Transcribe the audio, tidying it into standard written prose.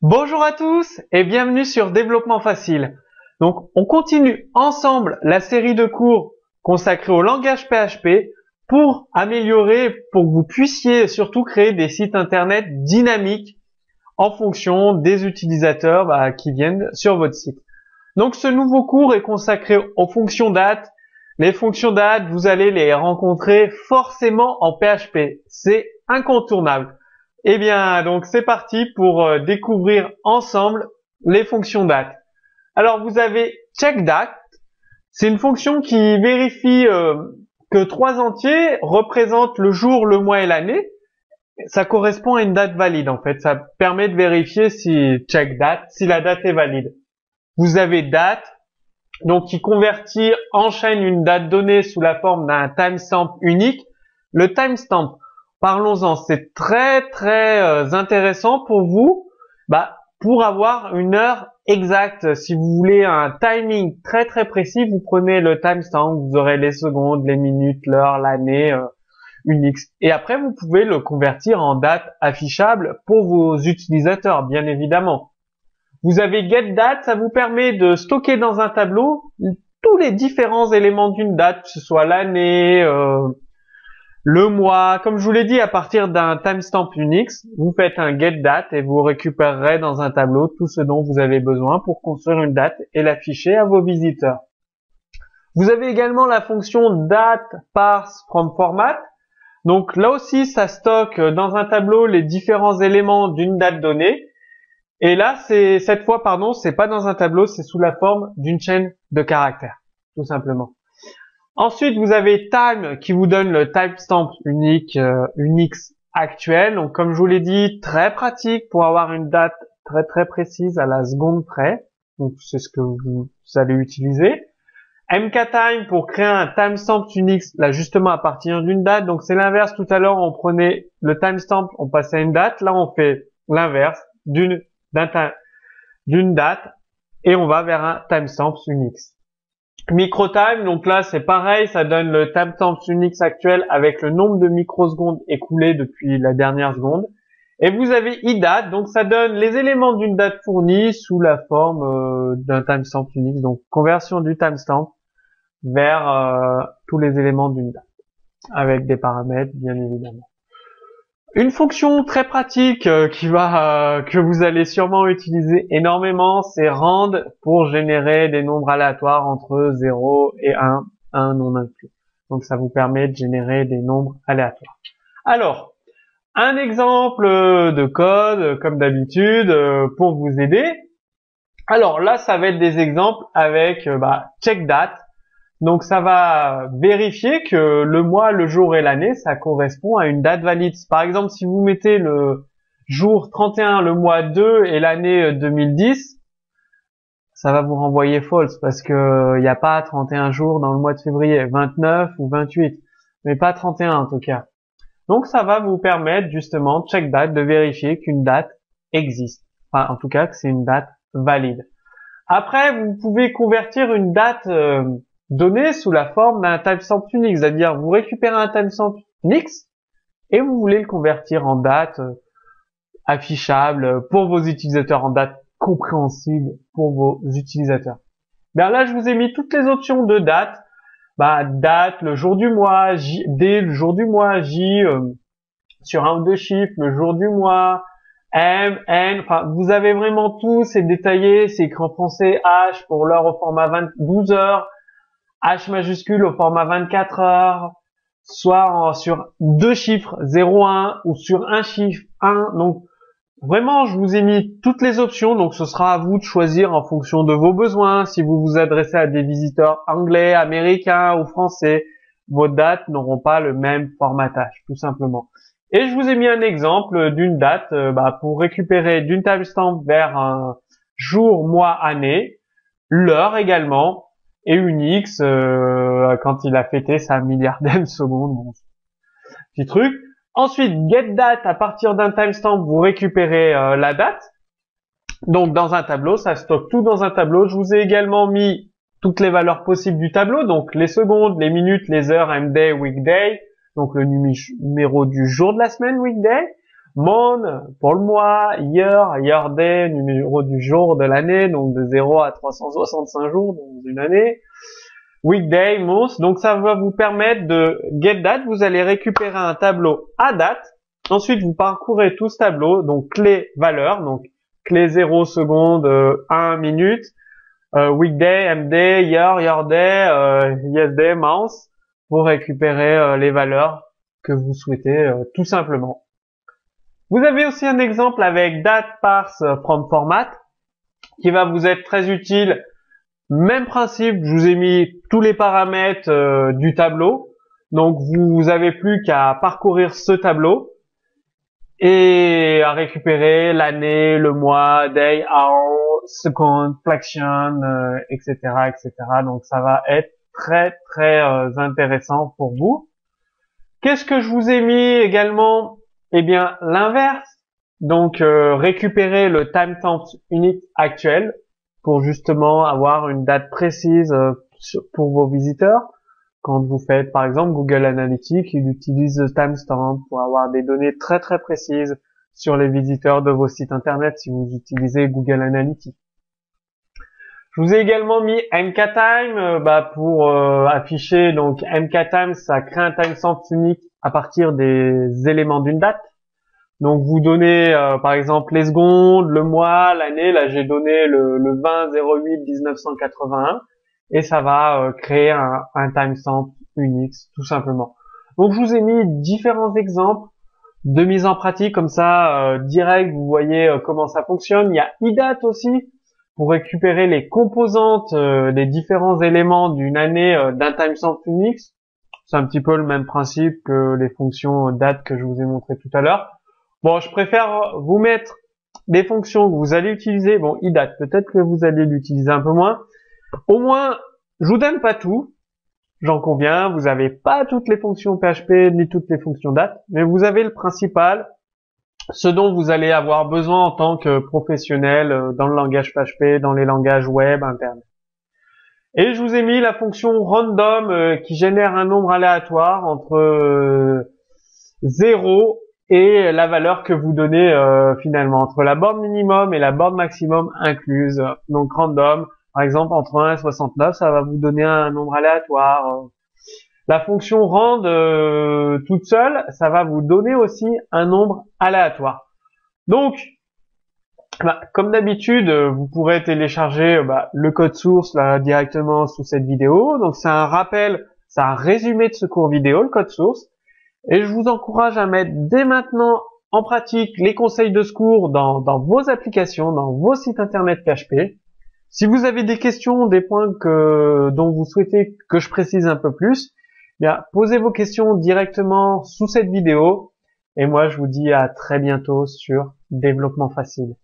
Bonjour à tous et bienvenue sur Développement Facile. Donc, on continue ensemble la série de cours consacrés au langage PHP pour améliorer, pour que vous puissiez surtout créer des sites internet dynamiques en fonction des utilisateurs qui viennent sur votre site. Donc, ce nouveau cours est consacré aux fonctions date. Les fonctions date, vous allez les rencontrer forcément en PHP. C'est incontournable. Eh bien, donc c'est parti pour découvrir ensemble les fonctions date. Alors, vous avez checkDate. C'est une fonction qui vérifie que 3 entiers représentent le jour, le mois et l'année. Ça correspond à une date valide en fait. Ça permet de vérifier si checkDate, si la date est valide. Vous avez date, donc qui convertit, enchaîne une date donnée sous la forme d'un timestamp unique. Le timestamp, parlons-en, c'est très intéressant pour vous, pour avoir une heure exacte. Si vous voulez un timing très précis, vous prenez le timestamp, vous aurez les secondes, les minutes, l'heure, l'année, Unix. Et après, vous pouvez le convertir en date affichable pour vos utilisateurs, bien évidemment. Vous avez getDate, ça vous permet de stocker dans un tableau tous les différents éléments d'une date, que ce soit l'année, le mois. Comme je vous l'ai dit, à partir d'un timestamp Unix, vous faites un getDate et vous récupérerez dans un tableau tout ce dont vous avez besoin pour construire une date et l'afficher à vos visiteurs. Vous avez également la fonction date_parse_from_format. Donc là aussi, ça stocke dans un tableau les différents éléments d'une date donnée. Et là, cette fois, c'est pas dans un tableau, c'est sous la forme d'une chaîne de caractères, tout simplement. Ensuite, vous avez time qui vous donne le timestamp unique, Unix actuel. Donc, comme je vous l'ai dit, très pratique pour avoir une date très précise à la seconde près. Donc, c'est ce que vous allez utiliser. mktime pour créer un timestamp Unix, là, justement, à partir d'une date. Donc, c'est l'inverse. Tout à l'heure, on prenait le timestamp, on passait à une date. Là, on fait l'inverse d'une date et on va vers un timestamp Unix. Microtime, donc là c'est pareil, ça donne le timestamp Unix actuel avec le nombre de microsecondes écoulées depuis la dernière seconde. Et vous avez idate, donc ça donne les éléments d'une date fournie sous la forme d'un timestamp Unix, donc conversion du timestamp vers tous les éléments d'une date, avec des paramètres bien évidemment. Une fonction très pratique que vous allez sûrement utiliser énormément, c'est rand pour générer des nombres aléatoires entre 0 et 1 non inclus. Donc ça vous permet de générer des nombres aléatoires. Alors, un exemple de code comme d'habitude pour vous aider. Alors là, ça va être des exemples avec checkDate. Donc ça va vérifier que le mois, le jour et l'année, ça correspond à une date valide. Par exemple, si vous mettez le jour 31, le mois 2 et l'année 2010, ça va vous renvoyer false parce que il n'y a pas 31 jours dans le mois de février, 29 ou 28, mais pas 31 en tout cas. Donc ça va vous permettre justement, checkDate, de vérifier qu'une date existe. Enfin, en tout cas, que c'est une date valide. Après, vous pouvez convertir une date donné sous la forme d'un timestamp Unix, c'est-à-dire vous récupérez un timestamp Unix et vous voulez le convertir en date affichable pour vos utilisateurs, en date compréhensible pour vos utilisateurs. Bien là, je vous ai mis toutes les options de date. Date, le jour du mois, D, le jour du mois, J, sur un ou deux chiffres, le jour du mois, M, N, enfin, vous avez vraiment tout, c'est détaillé, c'est écrit en français, H pour l'heure au format 12 heures, H majuscule au format 24 heures, soit sur deux chiffres 0,1 ou sur un chiffre 1. Donc vraiment, je vous ai mis toutes les options. Donc ce sera à vous de choisir en fonction de vos besoins. Si vous vous adressez à des visiteurs anglais, américains ou français, vos dates n'auront pas le même formatage, tout simplement. Et je vous ai mis un exemple d'une date pour récupérer d'une timestamp vers un jour, mois, année, l'heure également, et Unix quand il a fêté sa milliardième seconde, bon, petit truc. Ensuite, getDate, à partir d'un timestamp, vous récupérez la date. Donc dans un tableau, ça stocke tout dans un tableau. Je vous ai également mis toutes les valeurs possibles du tableau, donc les secondes, les minutes, les heures, MDay, weekday, donc le numéro du jour de la semaine, weekday, month pour le mois, year day, numéro du jour de l'année, donc de 0 à 365 jours dans une année, weekday, month. Donc ça va vous permettre de get date. Vous allez récupérer un tableau à date. Ensuite, vous parcourez tout ce tableau, donc clé valeur, donc clé 0 seconde, 1 minute, weekday, mday, year day, yes day, month, pour récupérer les valeurs que vous souhaitez tout simplement. Vous avez aussi un exemple avec date parse from format qui va vous être très utile. Même principe, je vous ai mis tous les paramètres du tableau. Donc vous avez plus qu'à parcourir ce tableau et à récupérer l'année, le mois, day, hour, second, fraction, etc., etc. Donc ça va être très très intéressant pour vous. Qu'est-ce que je vous ai mis également? Eh bien l'inverse. Donc récupérer le timestamp unique actuel pour justement avoir une date précise pour vos visiteurs. Quand vous faites par exemple Google Analytics, il utilise le timestamp pour avoir des données très très précises sur les visiteurs de vos sites internet si vous utilisez Google Analytics. Je vous ai également mis MKTime pour afficher, donc MKTime, ça crée un timestamp unique à partir des éléments d'une date. Donc vous donnez par exemple les secondes, le mois, l'année. Là j'ai donné le 20-08-1981 et ça va créer un timestamp unique tout simplement. Donc je vous ai mis différents exemples de mise en pratique comme ça direct. Vous voyez comment ça fonctionne. Il y a iDate aussi pour récupérer les composantes des différents éléments d'une année d'un timestamp unique. C'est un petit peu le même principe que les fonctions date que je vous ai montré tout à l'heure. Bon, je préfère vous mettre des fonctions que vous allez utiliser. Bon, iDate, peut-être que vous allez l'utiliser un peu moins. Au moins, je vous donne pas tout. J'en conviens, vous n'avez pas toutes les fonctions PHP ni toutes les fonctions date, mais vous avez le principal, ce dont vous allez avoir besoin en tant que professionnel dans le langage PHP, dans les langages web, internet. Et je vous ai mis la fonction random qui génère un nombre aléatoire entre 0 et la valeur que vous donnez finalement, entre la borne minimum et la borne maximum incluse. Donc random, par exemple entre 1 et 69, ça va vous donner un nombre aléatoire. La fonction rand toute seule, ça va vous donner aussi un nombre aléatoire. Donc, comme d'habitude, vous pourrez télécharger le code source là directement sous cette vidéo. Donc c'est un rappel, c'est un résumé de ce cours vidéo, le code source. Et je vous encourage à mettre dès maintenant en pratique les conseils de ce cours dans vos applications, dans vos sites internet PHP. Si vous avez des questions, des points dont vous souhaitez que je précise un peu plus, bien, posez vos questions directement sous cette vidéo. Et moi, je vous dis à très bientôt sur Développement Facile.